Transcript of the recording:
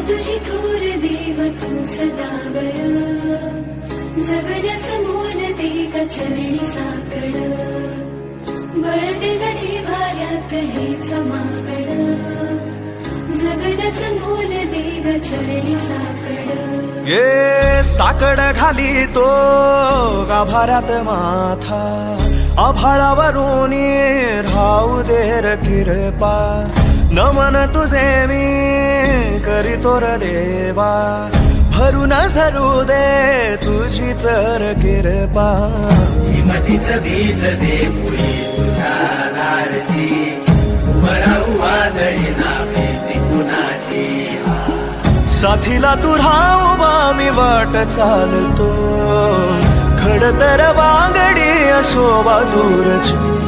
तुझी थोर देव तू सदा बर जगण्याचं मोल दे ग चरणी साकड बळ दे ग जिव्हाळ्यात हेच मागड जगण्याचं मोल दे ग चरणी साकड ये साकड घाली तो गाभाऱ्यात माथा आभाळावरून राहू दे र किरपा नमन तुझे मी करीतो र देवा भरून झरू दे तुझी चर किरपा हिमतीच बीज दे पुरी तुझ्या दारची उभराऊ वादळी ना भीती कुणाची साथीला तू राहू मी वाट चालतो खडतर वागडी असो बाजूरची